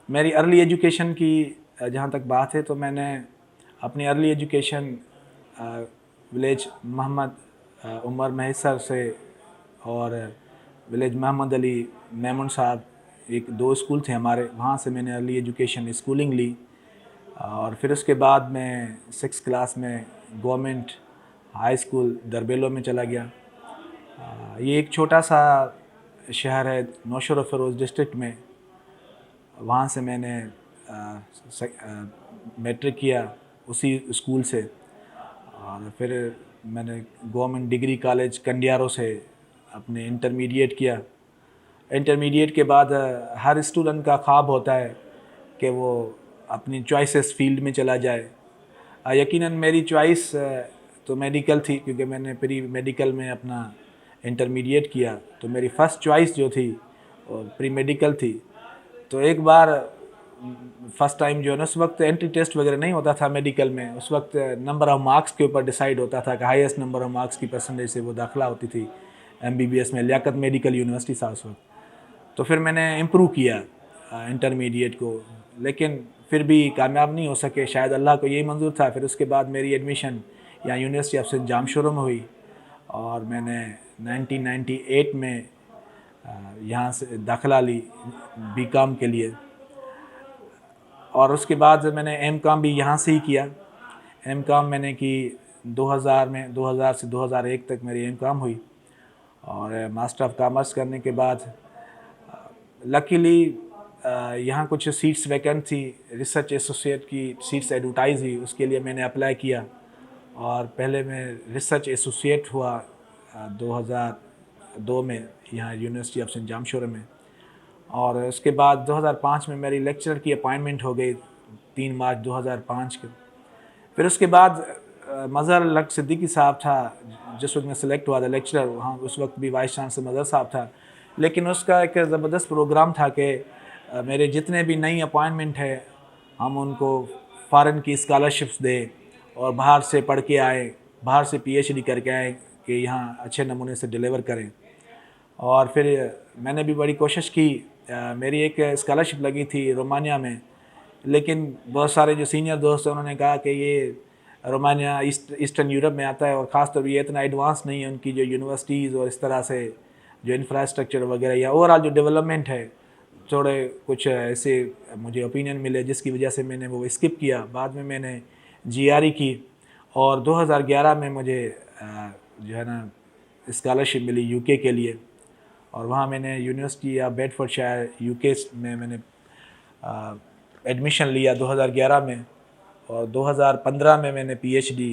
मेरी early education की जहाँ तक बात है तो मैंने अपनी early education village Mohammad Umar Mahsar से और विलेज मोहम्मद अली मेमन साहब, एक दो स्कूल थे हमारे, वहाँ से मैंने अर्ली एजुकेशन स्कूलिंग ली। और फिर उसके बाद मैं 6 क्लास में गवर्नमेंट हाई स्कूल दरबेलो में चला गया। ये एक छोटा सा शहर है नौशेरा फ़िरोज़ डिस्ट्रिक्ट में। वहाँ से मैंने मैट्रिक किया उसी स्कूल से। और फिर मैंने गवर्नमेंट डिग्री कॉलेज कंडियारो से अपने इंटरमीडिएट किया। इंटरमीडिएट के बाद हर स्टूडेंट का ख्वाब होता है कि वो अपनी चॉइसेस फील्ड में चला जाए। यकीनन मेरी चॉइस तो मेडिकल थी, क्योंकि मैंने प्री मेडिकल में अपना इंटरमीडिएट किया, तो मेरी फ़र्स्ट चॉइस जो थी वो प्री मेडिकल थी। तो एक बार फर्स्ट टाइम जो है ना, उस वक्त एंट्री टेस्ट वगैरह नहीं होता था मेडिकल में, उस वक्त नंबर ऑफ़ मार्क्स के ऊपर डिसाइड होता था कि हाईएस्ट नंबर ऑफ़ मार्क्स की परसेंटेज से वो दाखिला होती थी एमबीबीएस में। लियाकत मेडिकल यूनिवर्सिटी था उस वक्त। तो फिर मैंने इम्प्रूव किया इंटरमीडिएट को, लेकिन फिर भी कामयाब नहीं हो सके। शायद अल्लाह को यही मंजूर था। फिर उसके बाद मेरी एडमिशन यहाँ यूनिवर्सिटी ऑफ सेंट जामशोरो में हुई और मैंने 1998 में यहाँ से दाखिला ली बीकॉम के लिए। और उसके बाद मैंने एम कॉम भी यहाँ से ही किया। एम कॉम मैंने की 2000 में, 2000 से 2001 तक मेरी एम कॉम हुई। और मास्टर ऑफ कॉमर्स करने के बाद लकीली यहाँ कुछ सीट्स वैकेंट थी, रिसर्च एसोसिएट की सीट्स एडवर्टाइज हुई, उसके लिए मैंने अप्लाई किया। और पहले मैं रिसर्च एसोसिएट हुआ 2002 में यहाँ यूनिवर्सिटी ऑफ सेंट जामशोरे में। और उसके बाद 2005 में मेरी लेक्चरर की अपॉइंटमेंट हो गई, 3 मार्च 2005 को। फिर उसके बाद मज़हर लक सिद्दीकी साहब था जिस वक्त मैं सिलेक्ट हुआ था लेक्चरर, वहाँ उस वक्त भी वाइस चांसलर मज़हर साहब था। लेकिन उसका एक ज़बरदस्त प्रोग्राम था कि मेरे जितने भी नई अपॉइंटमेंट है हम उनको फ़ॉरेन की स्कॉलरशिप्स दें और बाहर से पढ़ के आए, बाहर से पीएचडी करके आए कि यहाँ अच्छे नमूने से डिलीवर करें। और फिर मैंने भी बड़ी कोशिश की। मेरी एक स्कॉलरशिप लगी थी रोमानिया में, लेकिन बहुत सारे जो सीनियर दोस्त हैं उन्होंने कहा कि ये रोमानिया ईस्टर्न यूरोप में आता है और ख़ास तौर पर ये इतना एडवांस नहीं है, उनकी जो यूनिवर्सिटीज़ और इस तरह से जो इंफ्रास्ट्रक्चर वगैरह या ओवरऑल जो डेवलपमेंट है, थोड़े कुछ ऐसे मुझे ओपिनियन मिले जिसकी वजह से मैंने वो स्किप किया। बाद में मैंने जीआरई की और 2011 में मुझे जो है ना स्कॉलरशिप मिली यूके के लिए। और वहाँ मैंने यूनिवर्सिटी ऑफ बेडफोर्डशायर यूके में मैंने एडमिशन लिया 2011 में। और 2015 में मैंने पीएचडी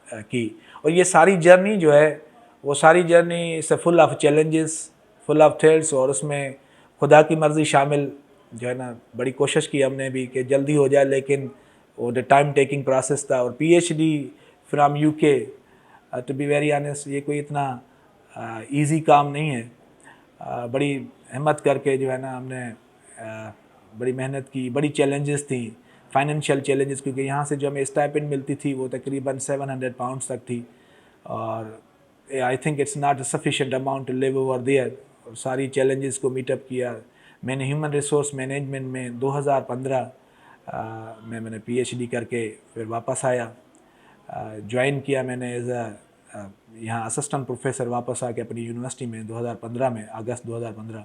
की। और ये सारी जर्नी जो है वो सारी journey is full of challenges, full of threads, और उसमें खुदा की मर्ज़ी शामिल जो है ना। बड़ी कोशिश की हमने भी कि जल्दी हो जाए, लेकिन वो द टाइम टेकिंग प्रोसेस था। और PhD from UK, to be very honest, ये कोई इतना इजी काम नहीं है। बड़ी हिम्मत करके जो है ना हमने बड़ी मेहनत की। बड़ी चैलेंजेस थी, फाइनेंशियल चैलेंजेस, क्योंकि यहाँ से जो हमें स्टाइपेंड मिलती थी वो तकरीबन 700 पाउंड्स तक थी। और I think it's not sufficient amount to live over there. और सारी चैलेंजेस को मीटअप किया। मैंने ह्यूमन रिसोर्स मैनेजमेंट में 2015 में मैंने पीएचडी करके फिर वापस आया। ज्वाइन किया मैंने एज यहाँ असिस्टेंट प्रोफेसर वापस आके अपनी यूनिवर्सिटी में 2015 में, अगस्त 2015।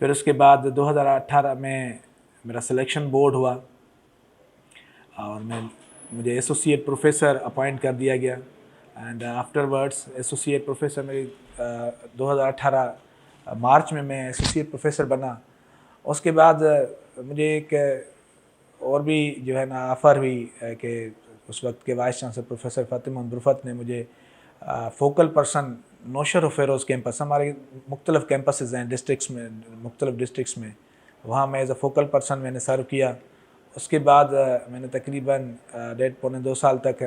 फिर उसके बाद 2018 में मेरा सिलेक्शन बोर्ड हुआ और मुझे एसोसिएट प्रोफेसर अपॉइंट कर दिया गया। एंड आफ्टरवर्ड्स एसोसिएट प्रोफेसर मेरी 2018 मार्च में मैं एसोसिएट प्रोफेसर बना। उसके बाद मुझे एक और भी जो है ना ऑफ़र हुई कि उस वक्त के vice chancellor professor Fatima Burfat ने मुझे focal person Naushahro Feroze campus, हमारे मुख्तलिफ़ कैंपसेस हैं डिस्ट्रिक्ट्स में, मुख्तलिफ़ डिस्ट्रिक्ट्स में, वहाँ मैं एज अ फोकल पर्सन मैंने सर्व किया। उसके बाद मैंने तकरीबन 1.5-2 साल तक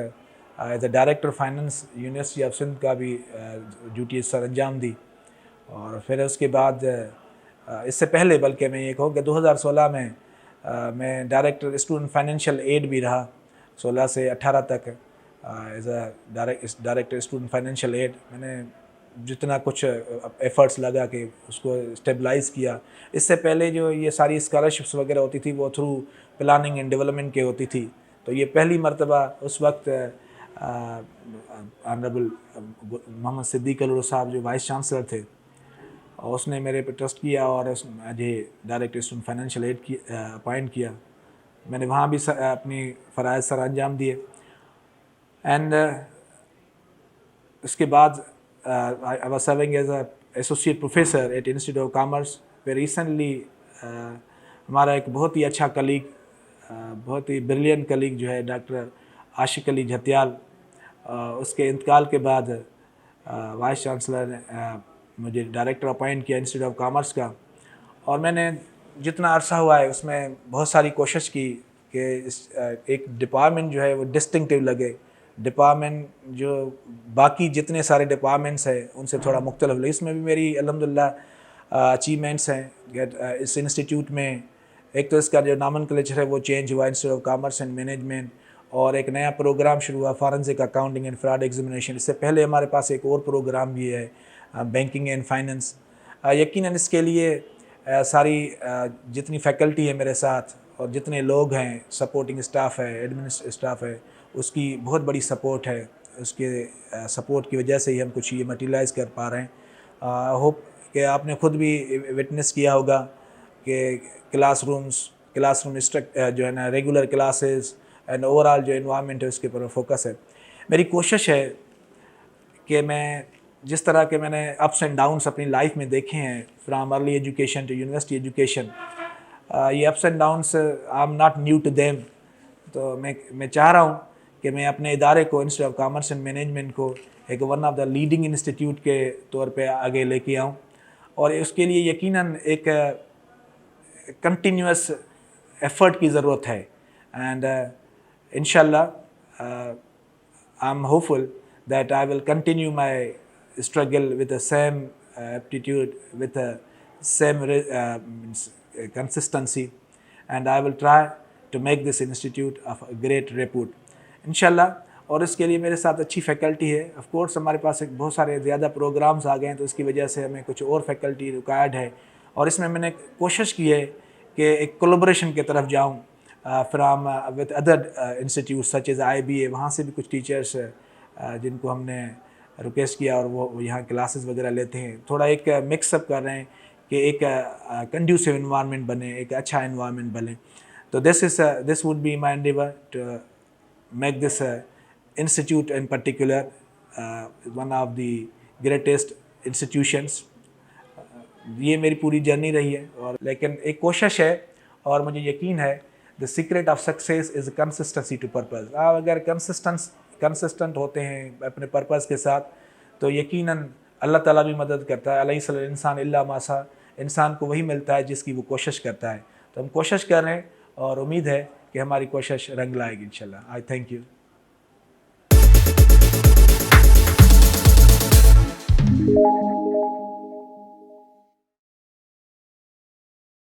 as a director finance university of Sindh का भी ड्यूटी सर अंजाम दी। और फिर उसके बाद इससे पहले बल्कि मैं ये कहूँ कि 2016 में मैं डायरेक्टर स्टूडेंट फाइनेंशियल एड भी रहा 16 से 18 तक as a director student financial aid. मैंने जितना कुछ एफ़र्ट्स लगा के उसको स्टेबलाइज़ किया। इससे पहले जो ये सारी स्कॉलरशिप्स वगैरह होती थी वो थ्रू प्लानिंग एंड डेवलपमेंट के होती थी। तो ये पहली मर्तबा उस वक्त ऑनरेबल मोहम्मद सिद्दीक अल साहब जो वाइस चांसलर थे, और उसने मेरे पे ट्रस्ट किया और मुझे डायरेक्टर स्टूडेंट फाइनेंशियल एड की अपॉइंट किया। मैंने वहाँ भी अपनी फ़राइज़ सर अंजाम दिए। एंड उसके बाद I was serving as a associate professor at institute of commerce. फिर रिसेंटली हमारा एक बहुत ही अच्छा कलीग, बहुत ही ब्रिलियंट कलीग जो है डॉक्टर आशिक अली झत्याल, उसके इंतकाल के बाद वाइस चांसलर ने मुझे डायरेक्टर अपॉइंट किया इंस्टीट्यूट ऑफ कॉमर्स का। और मैंने जितना अरसा हुआ है उसमें बहुत सारी कोशिश की कि एक डिपार्टमेंट जो है वो डिस्टिंक्टिव लगे, डिपार्टमेंट जो बाकी जितने सारे डिपार्टमेंट्स हैं उनसे थोड़ा मुख्तलिफ लगे। इसमें भी मेरी अल्हम्दुलिल्लाह अचीवमेंट्स हैं। इस इंस्टीट्यूट में एक तो इसका जो नॉमेनक्लेचर है वो चेंज हुआ, institute of commerce and management, और एक नया प्रोग्राम शुरू हुआ forensic accounting and fraud examination. इससे पहले हमारे पास एक और प्रोग्राम भी है बैंकिंग एंड फाइनेंस। यकीनन इसके लिए सारी जितनी फैकल्टी है मेरे साथ और जितने लोग हैं, सपोर्टिंग स्टाफ है, एडमिनिस्ट्रेटिव स्टाफ है, उसकी बहुत बड़ी सपोर्ट है। उसके सपोर्ट की वजह से ही हम कुछ ये मटीरियलाइज़ कर पा रहे हैं। होप कि आपने खुद भी विटनेस किया होगा कि क्लासरूम जो है ना, रेगुलर क्लासेस एंड ओवरऑल जो इन्वायरमेंट है उसके ऊपर फोकस है। मेरी कोशिश है कि मैं जिस तरह के मैंने अप्स एंड डाउन्स अपनी लाइफ में देखे हैं, from early education to university education, ये ups and downs I am not new to them. तो मैं चाह रहा हूँ कि मैं अपने इदारे को, institute of commerce and management को, एक one of the leading institute के तौर पे आगे लेके आऊँ। और उसके लिए यकीनन एक कंटिन्यूस एफर्ट की ज़रूरत है। एंड इंशाल्लाह I am hopeful that I will continue my struggle with the same aptitude, with the same consistency, and I will try to make this institute of a great repute, inshallah। और इसके लिए मेरे साथ अच्छी faculty है। Of course हमारे पास एक बहुत सारे ज़्यादा प्रोग्राम्स आ गए हैं, तो इसकी वजह से हमें कुछ और फैकल्टी रिक्वायर्ड है। और इसमें मैंने कोशिश की है कि एक कोलैबोरेशन की तरफ जाऊँ from with other institute such as IBA। वहाँ से भी कुछ टीचर्स जिनको हमने रिक्वेस्ट किया और वो यहाँ क्लासेस वगैरह लेते हैं। थोड़ा एक मिक्सअप कर रहे हैं कि एक कंड्यूसिव इन्वायरमेंट बने, एक अच्छा इन्वायरमेंट बने। तो this would be my endeavour to make this institute in particular one of the greatest institutions. ये मेरी पूरी जर्नी रही है, और लेकिन एक कोशिश है और मुझे यकीन है the secret of success is consistency to purpose. आप अगर कंसिस्टेंट होते हैं अपने पर्पज़ के साथ, तो यकीनन अल्लाह ताला भी मदद करता है। अलैहिस्सलाम इंसान इल्ला मा सा, इंसान को वही मिलता है जिसकी वो कोशिश करता है। तो हम कोशिश कर रहे हैं और उम्मीद है कि हमारी कोशिश रंग लाएगी इंशाल्लाह। आई थैंक यू।